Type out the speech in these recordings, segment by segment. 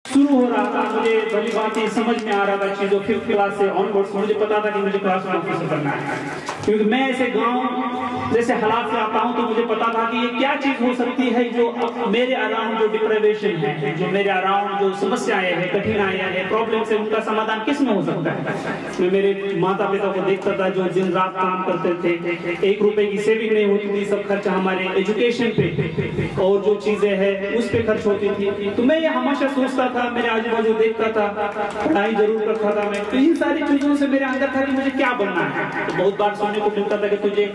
शुरू हो रहा था, मुझे भली बात ये समझ में आ रहा था चीजों 5th क्लास से ऑनवर्ड्स मुझे पता था कि मुझे क्लास ऑफिसर बनना है, क्योंकि मैं ऐसे गांव जैसे हालात से आता हूं तो मुझे पता था कि ये क्या चीज हो सकती है जो मेरे अराउंड जो डिप्राइवेशन है, जो मेरे अराउंड जो समस्याएं हैं, कठिनाइयां हैं, प्रॉब्लम है, उनका समाधान किस में हो सकता है। मैं मेरे माता पिता को देखता था जो दिन रात काम करते थे, 1 रुपए की सेविंग नहीं होती थी, सब खर्चा हमारे एजुकेशन पे और जो चीजें हैं उस पे खर्च होती थी। तो मैं ये हमेशा सोचता था, मेरे आजू बाजू देखता था, पढ़ाई जरूर करता था मैं, तो इन सारी चीजों से मेरे अंदर था कि मुझे क्या बनना है। तो बहुत बार सुनने को मिलता था कि तुझे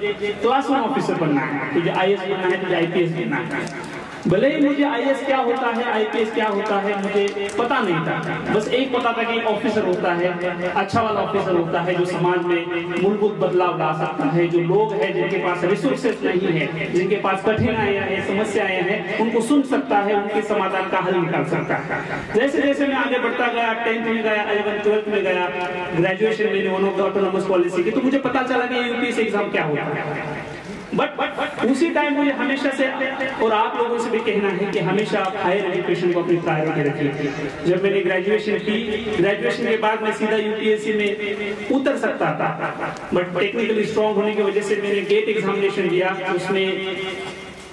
क्लास रूम ऑफिसर बनना है, तुझे आईएएस बनना है, तुझे आईपीएस बनना है। भले ही मुझे आईएएस क्या होता है, आईपीएस क्या होता है मुझे पता नहीं था, बस एक पता था कि ऑफिसर होता है, अच्छा वाला ऑफिसर होता है जो समाज में मूलभूत बदलाव ला सकता है, जो लोग हैं जिनके पास रिसोर्सेस नहीं है, जिनके पास कठिनाइयां हैं, समस्याएं हैं, उनको सुन सकता है, उनके समाधान का हल निकाल सकता है। जैसे जैसे मैं आगे बढ़ता गया, 10th में गया, 11th 12th में गया, ग्रेजुएशन में one of the autonomous policy की, तो मुझे पता चला कि यूपीएससी एग्जाम क्या होता है। बट उसी टाइम मुझे हमेशा से, और आप लोगों से भी कहना है कि हमेशा आप हायर एजुकेशन को अपनी प्रायोरिटी रखिए। जब मैंने ग्रेजुएशन की, ग्रेजुएशन के बाद मैं सीधा यूपीएससी में उतर सकता था, बट टेक्निकली स्ट्रांग होने की वजह से मैंने गेट एग्जामिनेशन दिया, उसमें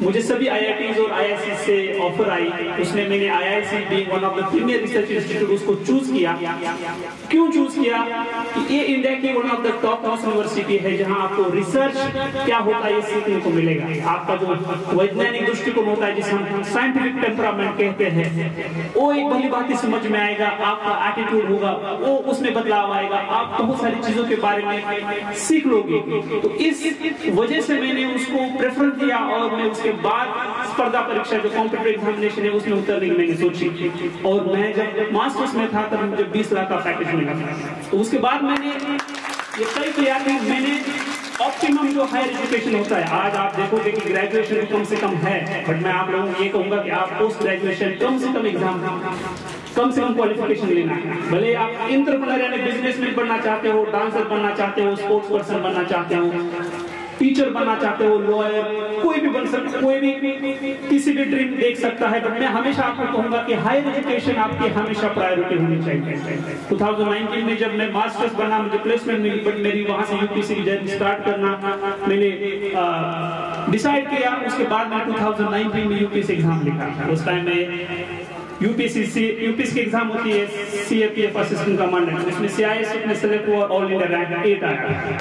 मुझे सभी आईआईटीज और आईआईसी से ऑफर आई। उसमें मैंने IIC being one of the premiere research institute उसको चूज किया। क्यों चूज किया? कि ये इंडिया की one of the top most university है जहां आपको रिसर्च क्या होता है ये सीखने को मिलेगा। आपका जो वैज्ञानिक दृष्टिकोण होता है, जिसे हम साइंटिफिक टेम्परामेंट कहते हैं, वो एक भली बात समझ में आएगा, आपका एटीट्यूड होगा वो उसमें बदलाव आएगा, आप बहुत सारी चीजों के बारे में सीख लोगे। तो इस वजह से मैंने उसको प्रेफर किया और मैं उसके बाद स्पर्धा परीक्षा जो कॉम्पिटिटिव एग्जामिनेशन है उसमें उतरने की मैंने सोची। और मैं जब मास्टर्स में था तब मुझे 20 लाख का पैकेज मिला था। तो उसके बाद मैंने ये तय किया कि मैंने ऑप्टिमम जो हायर एजुकेशन होता है, आज आप देखोगे कि ग्रेजुएशन कम से कम है, बट मैं आप लोगों को ये कहूंगा कि आप पोस्ट ग्रेजुएशन कम से कम एग्जाम, कम से कम क्वालिफिकेशन लेना है। भले आप एंटरप्रेन्योर यानी बिजनेसमैन बनना चाहते हो, डांसर बनना चाहते हो, स्पोर्ट्स पर्सन बनना चाहते हो, टीचर बनना चाहते हो, लॉयर, कोई भी बन सकता, कोई भी किसी भी ड्रीम देख सकता है, बट मैं हमेशा आपको कहूंगा कि हायर एजुकेशन आपकी हमेशा प्रायोरिटी होनी चाहिए। 2019 में जब मैं मास्टर्स बना, मुझे प्लेसमेंट मिली, बट मेरी वहां से यूपीएससी की जर्नी स्टार्ट करना मैंने डिसाइड किया। उसके बाद मैं 2019 में यूपीएससी एग्जाम लिखा था। उस टाइम में यूपीएससी की एग्जाम होती है सीएपीएफ असिस्टेंट कमांडेंट, उसमें सीआईएसएफ में सेलेक्ट हुआ, ऑल इंडिया रैंक 8 आया।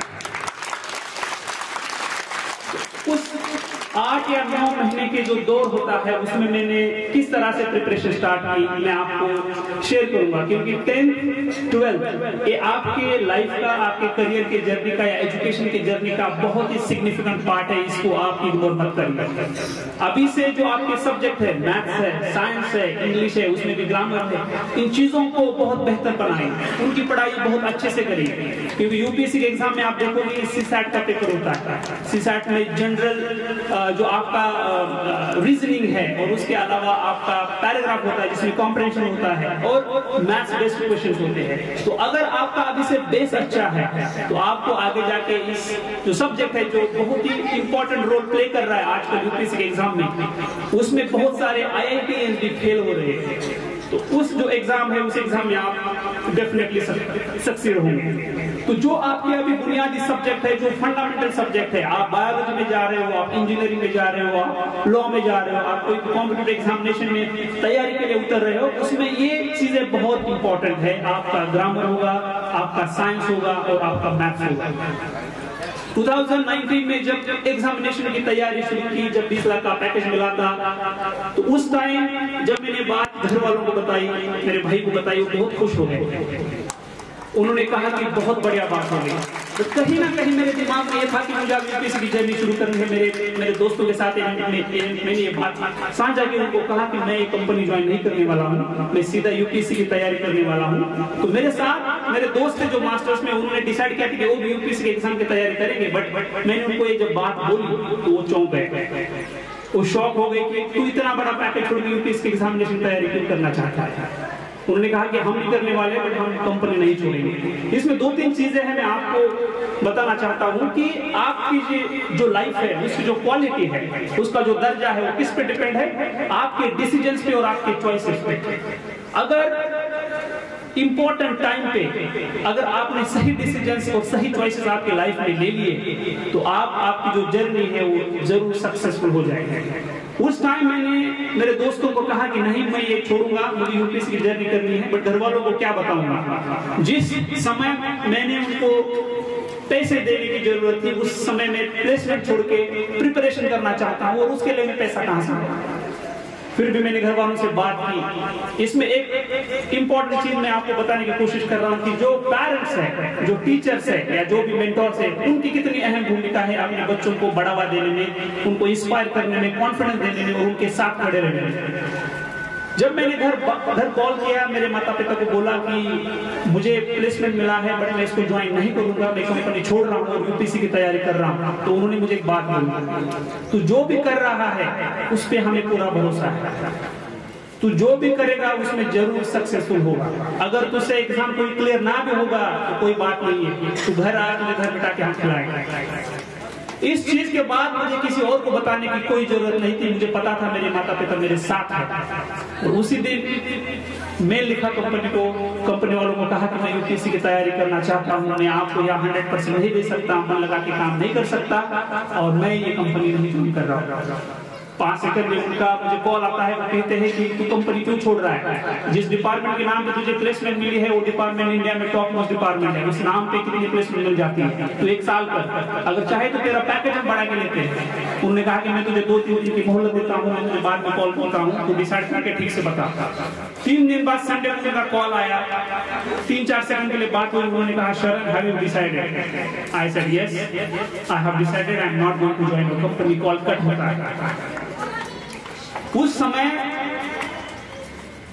उस 8 या 9 महीने के जो दौर होता है उसमें मैंने किस तरह से प्रिपरेशन स्टार्ट की मैं आपको शेयर करूंगा, क्योंकि 10th 12th ये आपके लाइफ का, आपके करियर के जर्नी का या एजुकेशन की जर्नी का बहुत ही सिग्निफिकेंट पार्ट है। इसको आप इग्नोर मत करिए। अभी से जो आपके सब्जेक्ट है, मैथ्स है, साइंस है, इंग्लिश है, उसमें भी ग्रामर है, इन चीजों को बहुत बेहतर बनाएं, उनकी पढ़ाई बहुत अच्छे से करिए। क्योंकि यूपीएससी के एग्जाम में आप देखोगे सीसैट का पेपर होता है। सीसैट में जनरल जो आपका रीजनिंग है और उसके अलावा आपका पैराग्राफ होता है जिसमें कॉम्प्रिहेंशन होता है और मैथ्स बेस्ड क्वेश्चंस होते हैं। तो अगर आपका अभी से बेस अच्छा है तो आपको आगे जाके इस जो सब्जेक्ट है जो बहुत ही इंपॉर्टेंट रोल प्ले कर रहा है आजकल यूपीएससी के एग्जाम में, उसमें बहुत सारे आईआईटीएन भी फेल हो रहे हैं। तो उस जो एग्जाम है उस एग्जाम में आप डेफिनेटली सक्सेस होंगे। तो जो आपके अभी बुनियादी सब्जेक्ट है, जो फंडामेंटल सब्जेक्ट है, आप बायोलॉजी में जा रहे हो, आप इंजीनियरिंग में जा रहे हो, आप लॉ में जा रहे हो, आप कोई कॉम्पिटिटिव एग्जामिनेशन में तैयारी के लिए उतर रहे हो, उसमें ये चीजें बहुत इंपॉर्टेंट है। आपका ग्रामर होगा, आपका साइंस होगा और आपका मैथ्स होगा। 2019 में जब एग्जामिनेशन की तैयारी शुरू की, जब 20 लाख का पैकेज मिला था, तो उस टाइम जब मैंने बात घर वालों को बताई, मेरे भाई को बताई, वो बहुत खुश हो गए। उन्होंने कहा कि बहुत बढ़िया बात हो गई। तो कहीं ना कहीं मेरे दिमाग में ये था कि मुझे यूपीएससी की जर्नी शुरू करनी है। मेरे दोस्तों के साथ मैंने ये बात साझा की, उनको कहा कि मैं ये कंपनी ज्वाइन नहीं करने वाला हूँ, मैं सीधा यूपीएससी की तैयारी करने वाला हूँ। तो मेरे साथ मेरे दोस्त थे जो मास्टर्स में, उन्होंने डिसाइड किया कि वो भी यूपीएससी के एग्जाम की तैयारी करेंगे। बट मैंने उनको ये जब बात बोली तो वो चौंक गए, वो शॉक हो गए कि तू इतना बड़ा पैकेज छोड़ के यूपीएससी की एग्जामिनेशन की तैयारी क्यों करना चाहता है। उन्होंने कहा कि हम नहीं करने वाले, बट हम कंपनी नहीं छोड़ेंगे। इसमें 2-3 चीजें हैं मैं आपको बताना चाहता हूं कि आपकी जो लाइफ है उसकी जो क्वालिटी है, उसका जो दर्जा है वो किस पे डिपेंड है? आपके डिसीजंस पे और आपके चॉइसेस पे। अगर इंपॉर्टेंट टाइम पे अगर आपने सही डिसीजंस और सही चॉइसेस आपके लाइफ में ले लिए तो आपकी जो जर्नी है वो जरूर सक्सेसफुल हो जाएगी। उस टाइम मैंने मेरे दोस्तों को कहा कि नहीं मैं ये छोड़ूंगा, मुझे यूपीएससी की जर्नी करनी है, बट घर वालों को क्या बताऊंगा। जिस समय मैंने उनको पैसे देने की जरूरत थी उस समय में प्लेसमेंट छोड़ के प्रिपरेशन करना चाहता हूँ और उसके लिए मैं पैसा कहां से। फिर भी मैंने घर वालों से बात की। इसमें एक इंपॉर्टेंट चीज मैं आपको बताने की कोशिश कर रहा हूँ कि जो पेरेंट्स है, जो टीचर्स है या जो भी मेंटर्स है, उनकी कितनी अहम भूमिका है अपने बच्चों को बढ़ावा देने में, उनको इंस्पायर करने में, कॉन्फिडेंस देने में और उनके साथ खड़े रहने में। जब मैंने घर कॉल किया, मेरे माता पिता को बोला कि मुझे प्लेसमेंट मिला है बट मैं इसको ज्वाइन नहीं करूंगा, मैं कंपनी छोड़ रहा हूँ और यूपीएससी की तैयारी कर रहा हूँ, तो उन्होंने मुझे एक बात बोली, तू जो भी कर रहा है उस पर हमें पूरा भरोसा है, तू जो भी करेगा उसमें जरूर सक्सेसफुल होगा। अगर तुझसे एग्जाम कोई क्लियर ना भी होगा तो कोई बात नहीं है, तू घर आ, तुझे घर बिठा के हम खिलाएंगे। इस चीज के बाद मुझे किसी और को बताने की कोई जरूरत नहीं थी, मुझे पता था मेरे माता पिता मेरे साथ हैं। और उसी दिन मेल लिखा कंपनी को, कंपनी वालों को कहा कि मैं यूपीएससी की तैयारी करना चाहता हूँ, मैं आपको यहाँ 100% नहीं दे सकता, मन लगा के काम नहीं कर सकता और मैं ये कंपनी नहीं ज्वाइन कर रहा हूँ। 5 सेकंड में उनका मुझे कॉल आता है, वो कहते हैं कि तू कंपनी क्यों छोड़ रहा है, जिस डिपार्टमेंट के नाम पे तुझे प्लेसमेंट मिली है वो डिपार्टमेंट इंडिया में टॉप मोस्ट डिपार्टमेंट है, उस नाम पे कितनी प्लेसमेंट मिल जाती है, तो 1 साल पर अगर चाहे तो तेरा पैकेज हम बढ़ा के लेते हैं। उन्होंने कहा कि मैं तुझे 2-3 दिन की मोहलत देता हूँ, मैं तुझे बाद में कॉल करता हूँ, तो डिसाइड करके ठीक से बता। 3 दिन बाद संडे को मेरा कॉल आया, 3-4 सेकंड के लिए बात हुई, उन्होंने कहा Sharan have you decided? I said yes I have decided, I am not going to join your company. Call cut होता है। उस समय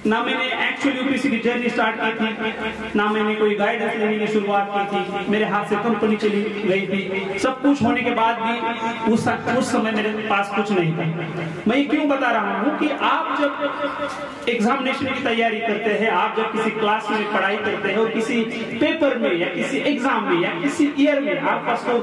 ना मैंने एक्चुअली यूपीएससी की जर्नी स्टार्ट की थी, ना मैंने कोई गाइडेंस लेने की शुरुआत की थी, मेरे हाथ से कंपनी चली गई थी। सब कुछ होने के बाद भी उस समय मेरे पास कुछ नहीं था। मैं ये क्यों बता रहा हूँ कि आप जब एग्जामिनेशन की तैयारी करते हैं, आप जब किसी क्लास में पढ़ाई करते हैं और किसी पेपर में या किसी एग्जाम में या किसी ईयर में आपका स्कोर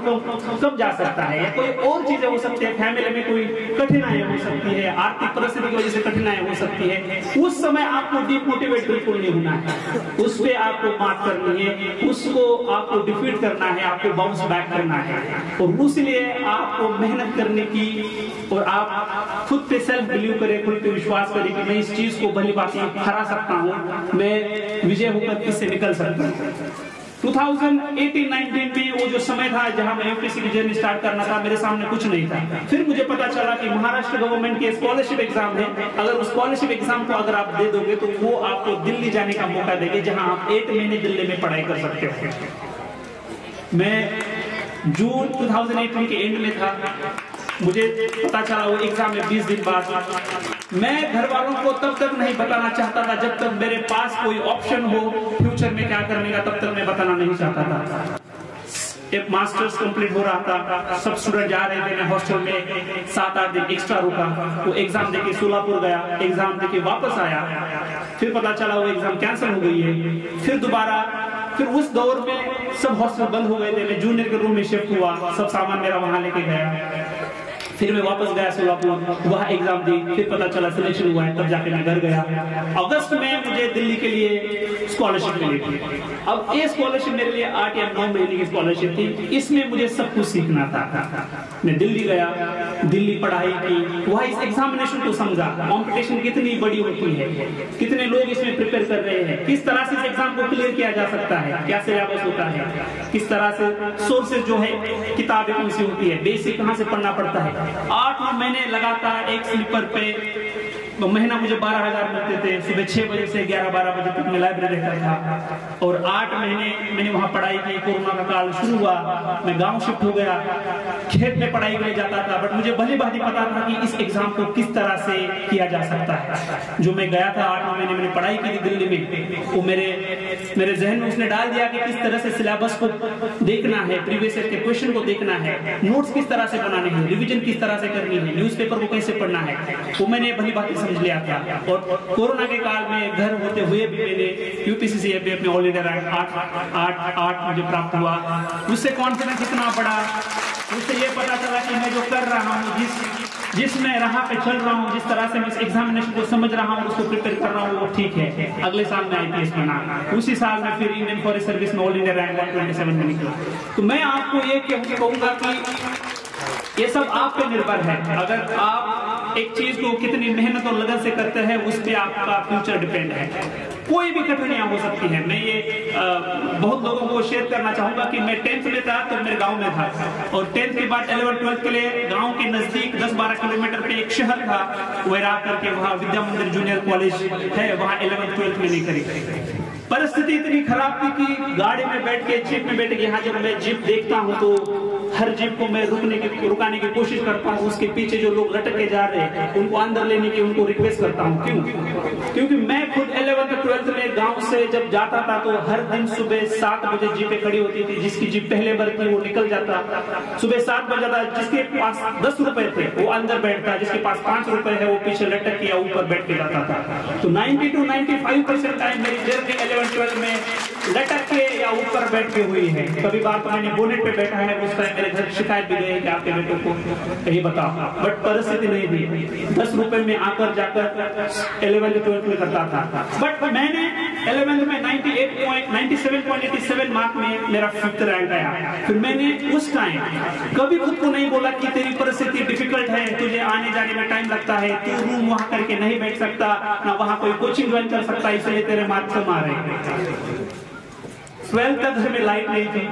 कम जा सकता है या कोई और चीजें हो सकती है, फैमिली में कोई कठिनाई हो सकती है, आर्थिक परिस्थिति की वजह से कठिनाई हो सकती है, उस समय आपको डिमोटिवेट बिल्कुल नहीं होना है, उस पे आपको मात करनी है, उसको आपको डिफीट करना है, आपको बाउंस बैक करना है। और उसलिए आपको मेहनत करने की और आप खुद पे सेल्फ बिलीव करें, खुद पे विश्वास करें कि मैं इस चीज को भली बात हरा सकता हूँ, मैं विजय होकर इससे निकल सकता हूँ। 2018-19 में वो जो समय था जहां मैं यूपीएससी की जर्नी स्टार्ट करना था, मेरे सामने कुछ नहीं था। फिर मुझे पता चला कि महाराष्ट्र गवर्नमेंट के स्कॉलरशिप एग्जाम है, अगर उस स्कॉलरशिप एग्जाम को अगर आप दे दोगे तो वो आपको दिल्ली जाने का मौका देंगे, जहां आप 8 महीने दिल्ली में पढ़ाई कर सकते हो। मैं जून 2018 के एंड में था, मुझे पता चला वो एग्जाम में 20 दिन बाद। मैं घर वालों को तब तक नहीं बताना चाहता था जब तक मेरे पास कोई ऑप्शन हो फ्यूचर में क्या करने का, तब तक मैं बताना नहीं चाहता था। एक मास्टर्स कंप्लीट हो रहा था, सब स्टूडेंट जा रहे थे, मैं हॉस्टल में 7-8 दिन एक्स्ट्रा रुका। वो एग्जाम देके सोलापुर गया, एग्जाम देके वापस आया, फिर पता चला वो एग्जाम कैंसिल हो गई है। फिर दोबारा, फिर उस दौर में सब हॉस्टल बंद हो गए थे, मैं जूनियर के रूम में शिफ्ट हुआ, सब सामान मेरा वहां लेके गया। फिर मैं वापस गया सोलापुर, वहां एग्जाम दी, फिर पता चला सिलेक्शन हुआ है, तब जाके मैं घर गया। अगस्त में मुझे दिल्ली के लिए स्कॉलरशिप मिली थी। अब ये स्कॉलरशिप मेरे लिए 8 या 9 महीने की स्कॉलरशिप थी, इसमें मुझे सब कुछ सीखना था। मैं दिल्ली गया, दिल्ली पढ़ाई की, वहां इस एग्जामिनेशन को समझा, कॉम्पिटिशन कितनी बड़ी होती है, कितने लोग इसमें प्रिपेयर कर रहे हैं, किस तरह से इस एग्जाम को क्लियर किया जा सकता है, क्या सिलेबस होता है, किस तरह से सोर्सेज जो है, किताबें कौन सी होती है, बेसिक कहाँ से पढ़ना पड़ता है। 8 महीने लगातार एक स्लीपर पे महीना मुझे 12,000 मिलते थे। सुबह 6 बजे से 11-12 बजे तक मैं लाइब्रेरी रहता था और 8 महीने मैंने वहां पढ़ाई की। कोरोना का काल शुरू हुआ, मैं गांव शिफ्ट हो गया, खेत में पढ़ाई के लिए जाता था, बट मुझे भली भांति पता था कि इस एग्जाम को किस तरह से किया जा सकता है। जो मैं गया था 8 महीने मैंने पढ़ाई की थी दिल्ली में, वो मेरे जहन में उसने डाल दिया कि किस तरह से सिलेबस को देखना है, प्रीवियस ईयर के क्वेश्चन को देखना है, नोट्स किस तरह से बनाने हैं, रिवीजन किस तरह से करनी है, न्यूज़पेपर को कैसे पढ़ना है, वो मैंने भली भांति समझ लिया था। और कोरोना के काल में घर होते हुए भी मैंने यूपीएससी से अपने ऑल इंडिया रैंक 8 मुझे प्राप्त हुआ। उससे कॉन्फिडेंस इतना बढ़ा, उससे ये पता चला कि मैं जो कर रहा हूँ, जिसमें राह पे चल रहा हूँ, जिस तरह से मैं एग्जामिनेशन को समझ रहा हूँ, उसको प्रिपेयर कर रहा हूँ, वो ठीक है। अगले साल मैं IPS बना, उसी साल में फिर इंडियन फॉरेस्ट सर्विस में ऑल इंडिया रैंक 127 में निकला। तो मैं आपको ये कहूँगा कि ये सब आप पे निर्भर है। अगर आप एक चीज को कितनी मेहनत और लगन से करते हैं, उस पर आपका फ्यूचर डिपेंड है। कोई भी कठिनाइयां हो सकती हैं। मैं ये बहुत लोगों को शेयर करना चाहूंगा कि मैं 10th में था तो मेरे गांव में था, और 10th के बाद 11th 12th के लिए गांव के नजदीक 10-12 किलोमीटर पे एक शहर था, वैरा करके, वहाँ विद्या मंदिर जूनियर कॉलेज है, वहाँ 11th 12th में नहीं करी। परिस्थिति इतनी खराब थी कि गाड़ी में बैठ के, जीप में बैठ के, यहाँ जब मैं जीप देखता हूँ तो हर जीप को मैं रुकाने की कोशिश करता हूँ। उसके पीछे जो लोग लटक के जा रहे हैं उनको अंदर लेने की उनको रिक्वेस्ट करता हूँ। क्यों? क्योंकि मैं खुद 11th 12th में गांव से जब जाता था तो हर दिन सुबह 7 बजे जीपें खड़ी होती थी। जिसकी जीप पहले बार थी वो निकल जाता, सुबह 7 बजे था। जिसके पास 10 रुपए थे वो अंदर बैठता, जिसके पास 5 रुपए है वो पीछे लटक के या ऊपर बैठ के जाता था। तो 90 to 95% टाइम मेरी जर्नी 11th 12th में लटक के या ऊपर बैठ के हुई है। कभी बार तो मैंने बोनेट पे बैठा है, उस टाइम मेरे घर शिकायत भी गई कि आपके बेटों को कहीं बताओ, बट परिस्थिति नहीं थी। 10 रुपए में आकर जाकर 11th 12th में करता था। बट मैंने 11th में 97.87 मार्क में मेरा 5th रैंक आया। फिर मैंने उस टाइम कभी खुद को नहीं बोला कि तेरी परिस्थिति डिफिकल्ट है, तुझे आने जाने में टाइम लगता है, तू रूम वहां करके नहीं बैठ सकता, ना वहां कोई कोचिंग ज्वाइन कर सकता, इसलिए तेरे मार्क्स कम आ रहे हैं। 12th तक घर में लाइट नहीं थी।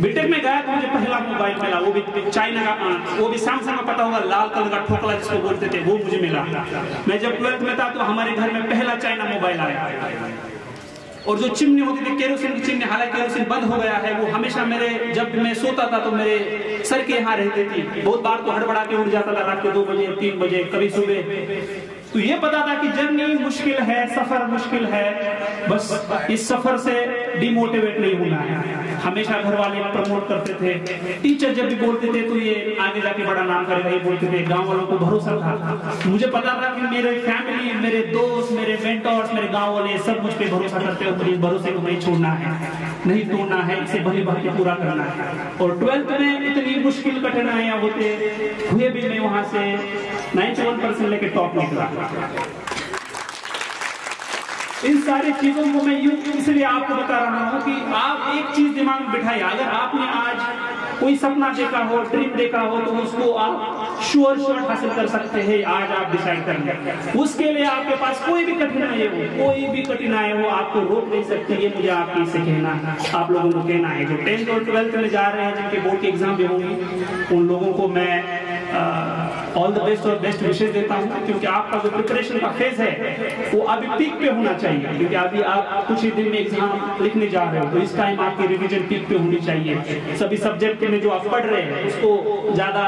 बीटेक में गया तो मुझे पहला मोबाइल मिला, वो भी चाइना का, वो भी सैमसंग का, पता होगा, लाल कलर का ठोकला जिसको बोलते थे, वो मुझे मिला। मैं जब 12th में था तो हमारे घर में पहला चाइना मोबाइल आया। और जो चिमनी होती थी, केरोसिन की चिमनी, हालांकि केरोसिन बंद हो गया है, वो हमेशा मेरे, जब मैं सोता था तो मेरे सर के यहाँ रहती थी। बहुत बार तो हड़बड़ा के उठ जाता था रात के 2 बजे 3 बजे, कभी सुबह। तो ये पता था कि जर्नी मुश्किल है, सफर मुश्किल है, बस इस सफर से डिमोटिवेट नहीं होना है। हमेशा घर वाले प्रमोट करते थे, टीचर जब भी बोलते थे तो ये आगे जाके बड़ा नाम करेगा, ये बोलते थे। गांव वालों को भरोसा था, मुझे पता था कि मेरे फैमिली, मेरे दोस्त, मेरे मेंटर्स, मेरे गांव वाले सब मुझ पे भरोसा करते हैं। मुझे इस भरोसे को नहीं छोड़ना है, नहीं तोड़ना है, इसे भली भांति पूरा करना है। और 12th में इतनी मुश्किल कठिनाइयां होते हुए भी मैं वहां से 91% लेके टॉप निकला। इन सारी चीजों को मैं यूं इसलिए आपको बता रहा हूं कि आप एक चीज दिमाग में बिठाइए। अगर आपने आज कोई सपना देखा हो, ड्रीम देखा हो, तो उसको आप श्योर हासिल कर सकते हैं। आज आप डिसाइड कर लें। उसके लिए आपके पास कोई भी कठिनाई हो, कोई भी कठिनाई हो, आपको रोक नहीं सकती। ये मुझे आपकी से कहना है, आप लोगों को कहना है। जो 10th और 12th में जा रहे हैं, जिनके बोर्ड के एग्जाम भी होंगे, उन लोगों को मैं ऑल द बेस्ट और बेस्ट विशेष देता हूं। क्योंकि आपका जो प्रिपरेशन का फेज है वो अभी पीक पे होना चाहिए। क्योंकि अभी आप कुछ ही दिन में एग्जाम लिखने जा रहे हो, तो इस टाइम आपकी रिवीजन पीक पे होनी चाहिए। सभी सब्जेक्ट में जो आप पढ़ रहे हैं उसको ज्यादा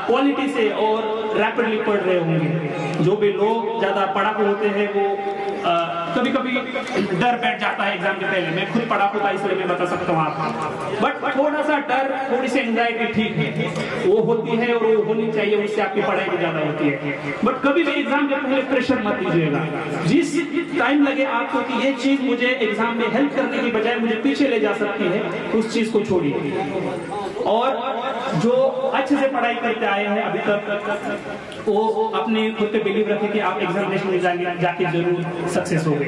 क्वालिटी से और रैपिडली पढ़ रहे होंगे। जो भी लोग ज्यादा पढ़ाकू होते हैं वो कभी कभी डर बैठ जाता है एग्जाम के पहले। मैं खुद पढ़ाकू था, इसलिए मैं बता सकता हूँ आपको। बट थोड़ा सा डर, थोड़ी सी एंजाइटी ठीक है, वो होती है और वो होनी चाहिए, उससे आपकी पढ़ाई भी ज्यादा होती है। बट कभी भी एग्जाम के पहले प्रेशर मत लीजिएगा। जिस टाइम लगे आपको कि ये चीज मुझे एग्जाम में हेल्प करने की बजाय मुझे पीछे ले जा सकती है, उस चीज को छोड़िए। और जो अच्छे से पढ़ाई करते आए हैं अभी तक, वो अपने खुद पे बिलीव रखें कि आप एग्जामिनेशन में जाके जरूर सक्सेस हो गए।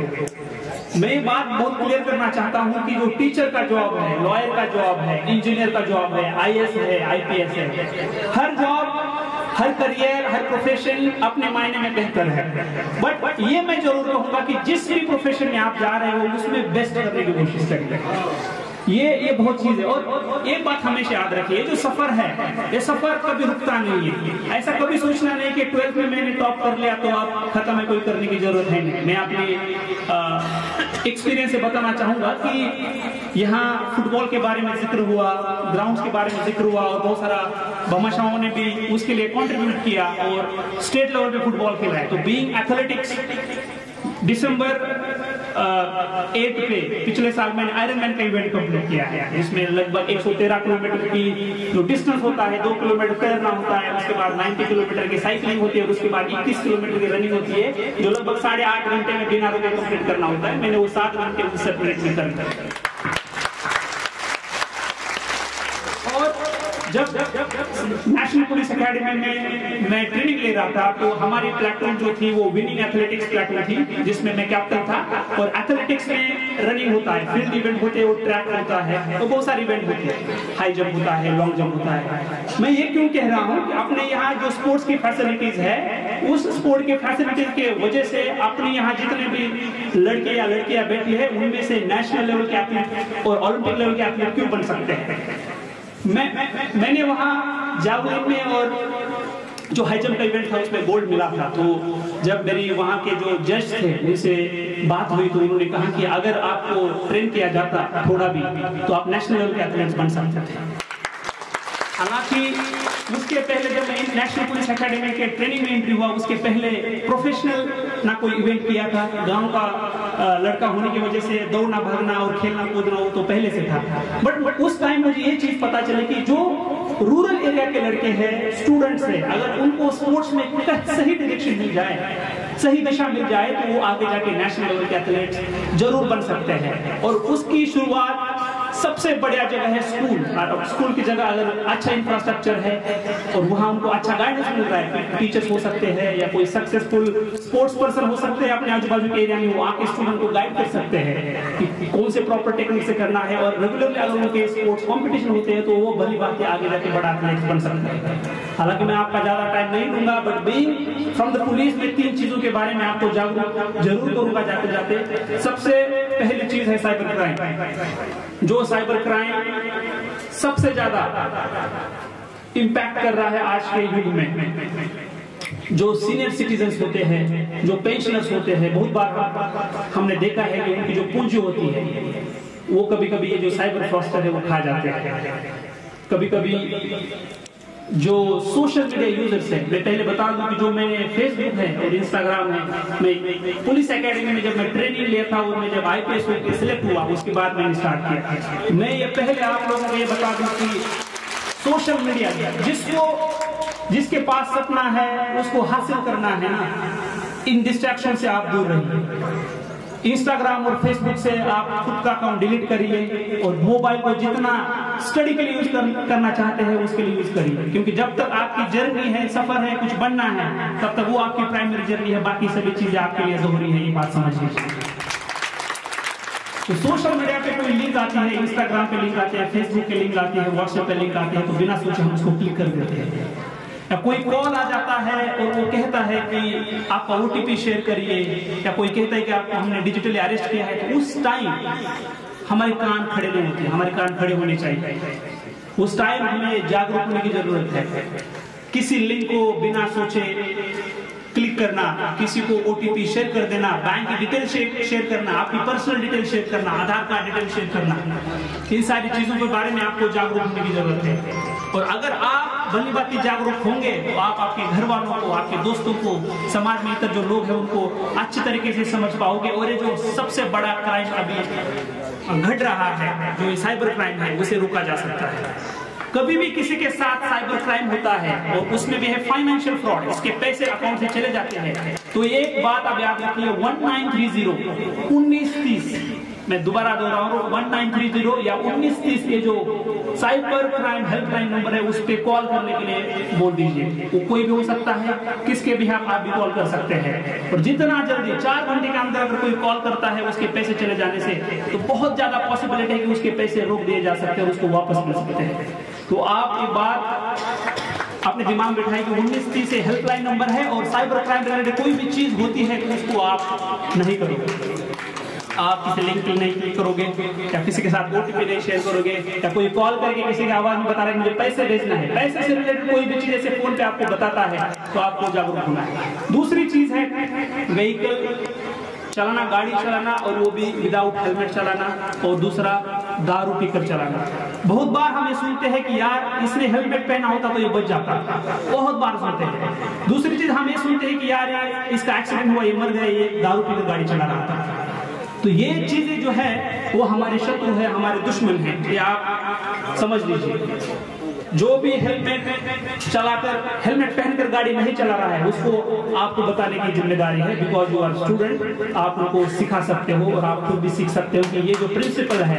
मैं ये बात बहुत क्लियर करना चाहता हूं कि जो टीचर का जॉब है, लॉयर का जॉब है, इंजीनियर का जॉब है, IAS है, IPS है, हर जॉब, हर करियर, हर प्रोफेशन अपने मायने में बेहतर है। बट ये मैं जरूर कहूंगा कि जिस भी प्रोफेशन में आप जा रहे हो उसमें बेस्ट करने की कोशिश करिए। ये बहुत चीज है। और एक बात हमेशा याद रखिए, जो सफर है, ये सफर कभी रुकता नहीं है। ऐसा कभी सोचना नहीं कि 12th में मैंने टॉप कर लिया तो अब खत्म है, कोई करने की जरूरत है नहीं। मैं अपने एक्सपीरियंस से बताना चाहूंगा कि यहाँ फुटबॉल के बारे में जिक्र हुआ, ग्राउंड्स के बारे में जिक्र हुआ, और बहुत सारा भामाशाहों ने भी उसके लिए कंट्रीब्यूट किया और स्टेट लेवल पे फुटबॉल खेला है। तो बीइंग एथलेटिक्स, दिसंबर 8 पे पिछले साल मैंने आयरनमैन का इवेंट कंप्लीट किया है। इसमें लगभग 113 किलोमीटर की जो डिस्टेंस होता है, 2 किलोमीटर तैरना होता है, उसके बाद 90 किलोमीटर की साइकिलिंग होती है, और उसके बाद 21 किलोमीटर की रनिंग होती है, जो लगभग 8.5 घंटे में बिना रुके कंप्लीट करना होता है। मैंने वो 7 घंटे 59 मिनट में कर। और जब नेशनल पुलिस एकेडमी में मैं ट्रेनिंग ले रहा था तो हमारी प्लेटून जो थी वो विनिंग एथलेटिक्स प्लेटून थी, जिसमें मैं कैप्टन था। और एथलेटिक्स में रनिंग होता है, फील्ड इवेंट होते हैं, वो ट्रैक होता है, तो बहुत सारे इवेंट होते हैं, हाई जंप होता है, लॉन्ग जंप होता है। मैं ये क्यों कह रहा हूँ कि अपने यहाँ जो स्पोर्ट्स की फैसिलिटीज है, उस स्पोर्ट की फैसिलिटीज के वजह से अपने यहाँ जितने भी लड़के या लड़कियां बैठी है उनमें से नेशनल लेवल के एथलीट और ओलंपिक लेवल के एथलीट क्यों बन सकते हैं। मैंने वहाँ जावलिन में और जो हाई जंप का इवेंट था उसमें गोल्ड मिला था। तो जब मेरी वहाँ के जो जज थे उनसे बात हुई तो उन्होंने कहा कि अगर आपको ट्रेन किया जाता थोड़ा भी तो आप नेशनल लेवल के एथलीट्स बन सकते थे। हालांकि उसके पहले जब मैं नेशनल पुलिस एकेडमी के ट्रेनिंग में एंट्री हुआ, उसके पहले प्रोफेशनल ना कोई इवेंट किया था। गांव का लड़का होने की वजह से दौड़ना भागना और खेलना कूदना वो तो पहले से था। बट उस टाइम मुझे ये चीज पता चली कि जो रूरल एरिया के लड़के हैं, स्टूडेंट्स हैं, अगर उनको स्पोर्ट्स में सही डायरेक्शन मिल जाए, सही दिशा मिल जाए तो वो आगे जाके नेशनल लेवल के एथलीट्स जरूर बन सकते हैं। और उसकी शुरुआत सबसे बढ़िया जगह है स्कूल। स्कूल की जगह अगर अच्छा इंफ्रास्ट्रक्चर है और वहाँ उनको अच्छा गाइडेंस मिल रहा है, टीचर्स हो सकते हैं या कोई सक्सेसफुल स्पोर्ट्स पर्सन हो सकते हैं अपने आजू बाजू के एरिया में, वो आके स्टूडेंट को गाइड कर सकते हैं कि कौन से प्रॉपर टेक्निक से करना है। और रेगुलरली अगर उनके स्पोर्ट्स कॉम्पिटिशन होते हैं तो वो भली बात है आगे जाके बड़ा एथलीट बन सकते हैं। हालांकि मैं आपका ज्यादा टाइम नहीं लूंगा, but being from the police में 3 चीजों के बारे में आपको जागरूक जरूर करूंगा जाते जाते। सबसे पहली चीज है साइबर क्राइम। जो साइबर क्राइम सबसे ज्यादा इंपैक्ट कर रहा है आज के युग में। जो सीनियर सिटीजन्स होते हैं, जो पेंशनर्स होते हैं, बहुत बार हमने देखा है कि उनकी जो पूंजी होती है वो कभी कभी ये जो साइबर फ्रॉडस्टर है वो खा जाते हैं। कभी कभी जो सोशल मीडिया यूजर्स हैं, मैं पहले बता दूं कि जो मैंने फेसबुक है और इंस्टाग्राम है, मैं पुलिस एकेडमी में जब मैं ट्रेनिंग लिया था और मैं जब IPS में सिलेक्ट हुआ उसके बाद मैंने स्टार्ट किया। मैं ये पहले आप लोगों को ये बता दूं कि सोशल मीडिया जिसके पास सपना है उसको हासिल करना है ना, इन डिस्ट्रैक्शन से आप दूर रहिए। इंस्टाग्राम और फेसबुक से आप खुद का अकाउंट डिलीट करिए और मोबाइल को जितना स्टडी के लिए यूज करना चाहते हैं उसके लिए यूज करिए, क्योंकि जब तक आपकी जर्नी है, सफर है, कुछ बनना है, तब तक वो आपकी प्राइमरी जर्नी है, बाकी सभी चीजें आपके लिए दोहरी है। ये बात समझ लीजिए। तो सोशल मीडिया पे कोई लिंक आती है, इंस्टाग्राम पे लिंक आती है, फेसबुक पे लिंक आती है, व्हाट्सएप पे लिंक आती है, तो बिना सोचे हम उसको क्लिक कर देते हैं। या कोई कॉल आ जाता है और वो कहता है कि आपका OTP शेयर करिए, या कोई कहता है कि आपको हमने डिजिटली अरेस्ट किया है, तो उस टाइम हमारे कान खड़े नहीं होते, हमारे कान खड़े होने चाहिए। उस टाइम हमें जागरूक होने की जरूरत है। किसी लिंक को बिना सोचे क्लिक करना, किसी को OTP शेयर कर देना, बैंक की डिटेल शेयर करना, आपकी पर्सनल डिटेल शेयर करना, आधार कार्ड डिटेल शेयर करना, इन सारी चीजों के बारे में आपको जागरूक होने की जरूरत है। और अगर आप भली बात जागरूक होंगे तो आप आपके घर वालों को, आपके दोस्तों को, समाज में इतर जो लोग हैं उनको अच्छी तरीके से समझ पाओगे। और ये जो सबसे बड़ा क्राइम अभी घट रहा है, जो साइबर क्राइम है, उसे रोका जा सकता है। कभी भी किसी के साथ साइबर क्राइम होता है और उसमें भी है फाइनेंशियल फ्रॉड, इसके पैसे अकाउंट से चले जाते हैं, तो एक बात आप याद रखिए, 1930 मैं दोबारा दोहरा रहा हूँ, 1930 या 1930 ये जो साइबर क्राइम हेल्पलाइन नंबर है उस पे कॉल करने के लिए बोल दीजिए। वो कोई भी हो सकता है, किसके भी आप भी कॉल कर सकते हैं। और जितना जल्दी 4 घंटे के अंदर अगर कोई कॉल करता है उसके पैसे चले जाने से, तो बहुत ज्यादा पॉसिबिलिटी है कि उसके पैसे रोक दिए जा सकते हैं, उसको वापस मिल सकते हैं। तो आप ये बात अपने दिमाग में बिठाएं कि 1930 से हेल्पलाइन नंबर है और साइबर क्राइम रिलेटेड कोई भी चीज होती है तो उसको आप नहीं करोगे, आप किसी लिंक नहीं क्लिक करोगे, या किसी के साथ OTP नहीं शेयर करोगे, या कोई कॉल करके किसी की आवाज में बता रहे हैं मुझे पैसे भेजना है, पैसे से रिलेटेड कोई भी चीज ऐसे फोन पे आपको बताता है तो आपको जागरूक होना है। दूसरी चीज है व्हीकल चलाना, गाड़ी चलाना, और वो भी विदाउट हेलमेट चलाना, और दूसरा दारू पीकर चलाना। बहुत बार हम ये सुनते हैं कि यार इसने हेलमेट पहना होता तो ये बच जाता, बहुत बार सुनते हैं। दूसरी चीज हम ये सुनते हैं कि यार इसका एक्सीडेंट हुआ, ये मर गया, ये दारू पीकर गाड़ी चला रहा था। तो ये चीजें जो है वो हमारे शत्रु है, हमारे दुश्मन है, ये आप समझ लीजिए। जो भी हेलमेट पहनकर गाड़ी नहीं चला रहा है उसको आपको बताने की जिम्मेदारी है, बिकॉज यू आर स्टूडेंट, आप उनको सिखा सकते हो और आप खुद भी सीख सकते हो कि ये जो प्रिंसिपल है,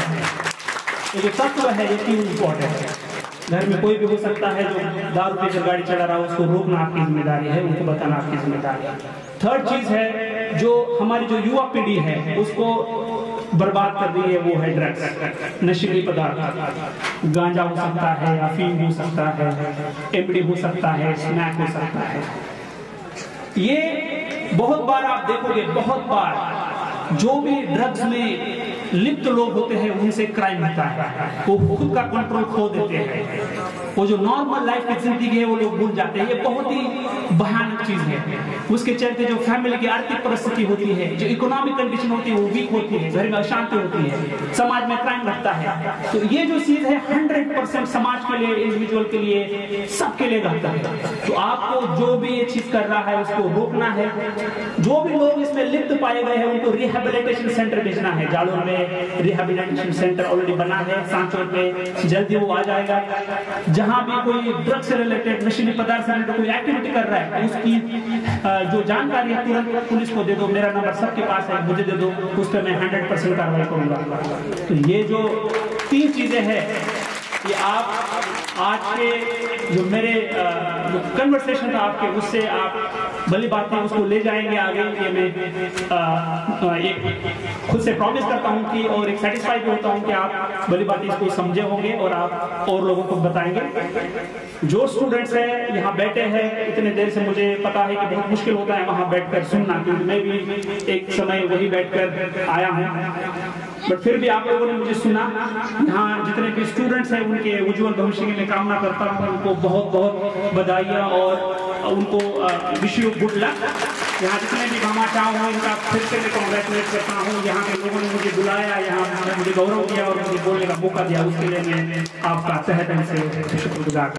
ये जो तत्व है, ये क्यों इम्पोर्टेंट है। घर में कोई भी हो सकता है जो दारू पीकर गाड़ी चला रहा हो, उसको रोकना आपकी जिम्मेदारी है, उनको बताना आपकी जिम्मेदारी है। थर्ड चीज है जो हमारी जो युवा पीढ़ी है उसको बर्बाद कर रही है, वो है ड्रग्स, नशीली पदार्थ। गांजा हो सकता है, अफीम हो सकता है, एमडी हो सकता है, स्मैक हो सकता है। ये बहुत बार आप देखोगे, बहुत बार जो भी ड्रग्स में लिप्त लोग होते हैं उनसे क्राइम होता है, वो खुद का कंट्रोल खो देते हैं, वो जो नॉर्मल लाइफ की जिंदगी है वो लोग भूल जाते हैं। ये बहुत ही भयानक चीज है। उसके चलते जो फैमिली की आर्थिक परिस्थिति होती है, जो इकोनॉमिक कंडीशन होती है वो वीक होती है, घर में अशांति होती है, समाज में क्राइम बढ़ता है। तो ये जो चीज है 100% समाज के लिए, इंडिविजुअल के लिए, सबके लिए घातक है। तो आपको जो भी ये चीज कर रहा है उसको रोकना है। जो भी लोग इसमें लिप्त पाए गए हैं उनको रिहेबिलिटेशन सेंटर भेजना है। जालोर में रिहेबिलिटेशन सेंटर ऑलरेडी बना है, सांचौर पे जल्दी वो आ जाएगा। जहां भी कोई ड्रग्स से रिलेटेड, नशीली पदार्थ से रिलेटेड कोई एक्टिविटी कर रहा है उसकी जो जानकारी है तुरंत पुलिस को दे दो। मेरा नंबर सबके पास है, मुझे दे दो, उस पर मैं 100% कार्रवाई करूंगा। तो ये जो 3 चीजें हैं ये आप आज के जो मेरे जो कन्वर्सेशन था आपके, उससे आप भली बातें उसको ले जाएंगे आगे। ये मैं एक खुद से प्रॉमिस करता हूँ कि, और एक सेटिस्फाई भी होता हूँ कि आप भली बातें इसको समझे होंगे और आप और लोगों को बताएंगे। जो स्टूडेंट्स हैं यहाँ बैठे हैं इतने देर से, मुझे पता है कि बहुत मुश्किल होता है वहां बैठकर सुनना, क्योंकि मैं भी एक समय वही बैठकर आया हूँ, बट फिर भी आप लोगों ने मुझे सुना। यहाँ जितने भी स्टूडेंट्स हैं उनके उज्जवल भविष्य की मैं कामना करता हूँ, उनको बहुत बहुत बधाइयाँ और उनको विश यू गुड लक। यहाँ जितने भी भामाशाह हो इनका फिर से मैं कॉन्ग्रेचुलेट करता हूँ। यहाँ के लोगों ने मुझे बुलाया, यहाँ मुझे गौरव दिया और मुझे बोलने का मौका दिया, उसके लिए मैं आपका तहे दिल से शुक्रगुजार।